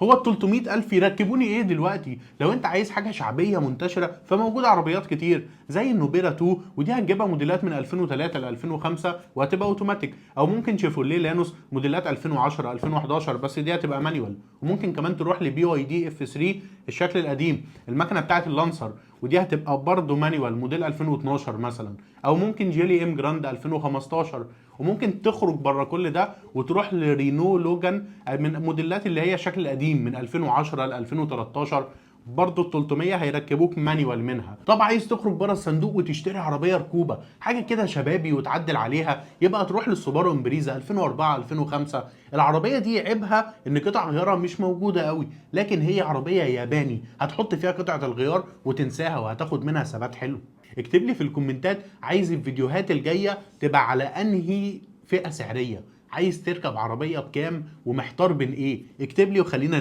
هو ال 300,000 يركبوني ايه دلوقتي؟ لو انت عايز حاجه شعبيه منتشره فموجود عربيات كتير زي النوبيرا 2، ودي هتجيبها موديلات من 2003 ل 2005 وهتبقى اوتوماتيك، او ممكن شيفروليه لانوس موديلات 2010 2011 بس دي هتبقى مانيوال. وممكن كمان تروح لبي واي دي اف 3 الشكل القديم، المكنه بتاعت اللانسر، ودي هتبقى برضه مانيوال موديل 2012 مثلا. او ممكن جيلي ام جراند 2015. وممكن تخرج بره كل ده وتروح لرينو لوجان من موديلات اللي هي شكل قديم من 2010 ل 2013، برضه ال 300 هيركبوك مانيوال منها. طب عايز تخرج بره الصندوق وتشتري عربيه ركوبه حاجه كده شبابي وتعدل عليها، يبقى تروح للسوبارو امبريزا 2004 2005. العربيه دي عيبها ان قطع غيارها مش موجوده قوي، لكن هي عربيه ياباني هتحط فيها قطعه الغيار وتنساها وهتاخد منها ثبات حلو. اكتب لي في الكومنتات عايز الفيديوهات الجايه تبقى على انهي فئه سعريه، عايز تركب عربيه بكام ومحتار بين ايه، اكتب لي وخلينا